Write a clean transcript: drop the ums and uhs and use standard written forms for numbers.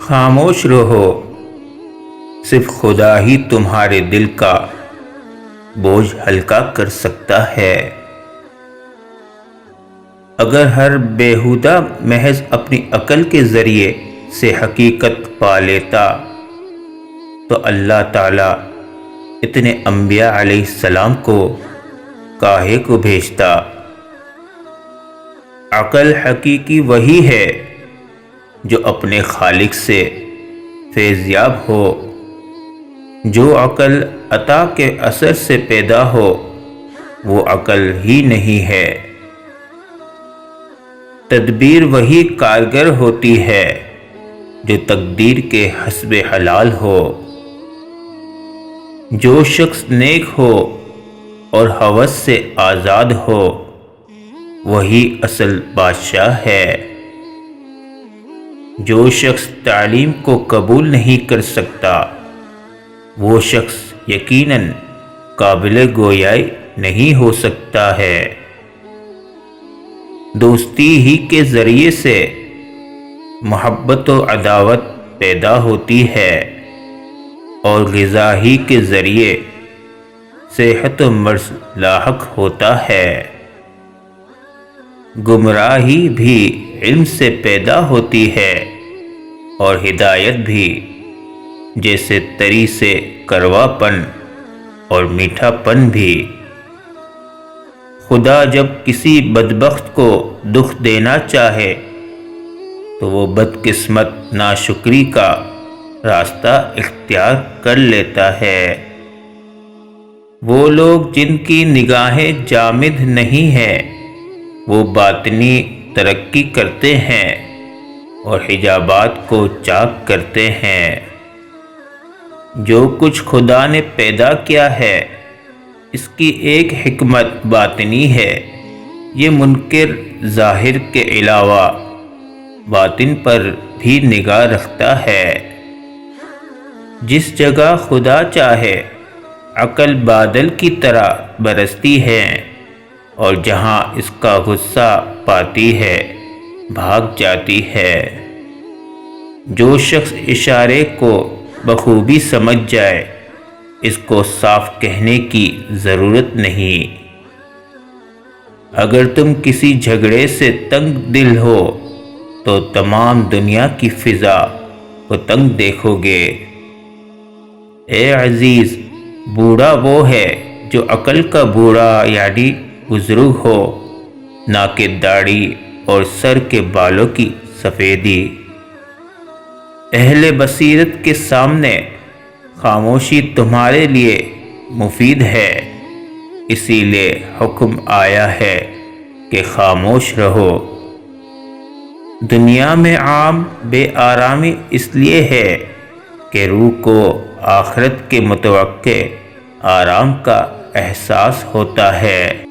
خاموش رہو، صرف خدا ہی تمہارے دل کا بوجھ ہلکا کر سکتا ہے۔ اگر ہر بیہودہ محض اپنی عقل کے ذریعے سے حقیقت پا لیتا تو اللہ تعالیٰ اتنے انبیاء علیہ السلام کو کاہے کو بھیجتا۔ عقل حقیقی وہی ہے جو اپنے خالق سے فیض یاب ہو۔ جو عقل عطا کے اثر سے پیدا ہو وہ عقل ہی نہیں ہے۔ تدبیر وہی کارگر ہوتی ہے جو تقدیر کے حسب حلال ہو۔ جو شخص نیک ہو اور ہوس سے آزاد ہو وہی اصل بادشاہ ہے۔ جو شخص تعلیم کو قبول نہیں کر سکتا وہ شخص یقیناً قابل گویائی نہیں ہو سکتا ہے۔ دوستی ہی کے ذریعے سے محبت و عداوت پیدا ہوتی ہے اور غذا ہی کے ذریعے صحت و مرض لاحق ہوتا ہے۔ گمراہی بھی علم سے پیدا ہوتی ہے اور ہدایت بھی، جیسے تری سے کروا پن اور میٹھا پن بھی۔ خدا جب کسی بدبخت کو دکھ دینا چاہے تو وہ بدقسمت ناشکری کا راستہ اختیار کر لیتا ہے۔ وہ لوگ جن کی نگاہیں جامد نہیں ہیں وہ باطنی ترقی کرتے ہیں اور حجابات کو چاک کرتے ہیں۔ جو کچھ خدا نے پیدا کیا ہے اس کی ایک حکمت باطنی ہے۔ یہ منکر ظاہر کے علاوہ باطن پر بھی نگاہ رکھتا ہے۔ جس جگہ خدا چاہے عقل بادل کی طرح برستی ہے اور جہاں اس کا غصہ پاتی ہے بھاگ جاتی ہے۔ جو شخص اشارے کو بخوبی سمجھ جائے اس کو صاف کہنے کی ضرورت نہیں۔ اگر تم کسی جھگڑے سے تنگ دل ہو تو تمام دنیا کی فضا کو تنگ دیکھو گے۔ اے عزیز، بوڑھا وہ ہے جو عقل کا بوڑھا یعنی بزرگ ہو، نہ کہ داڑھی اور سر کے بالوں کی سفیدی۔ اہل بصیرت کے سامنے خاموشی تمہارے لیے مفید ہے، اسی لیے حکم آیا ہے کہ خاموش رہو۔ دنیا میں عام بے آرامی اس لیے ہے کہ روح کو آخرت کے متوقع آرام کا احساس ہوتا ہے۔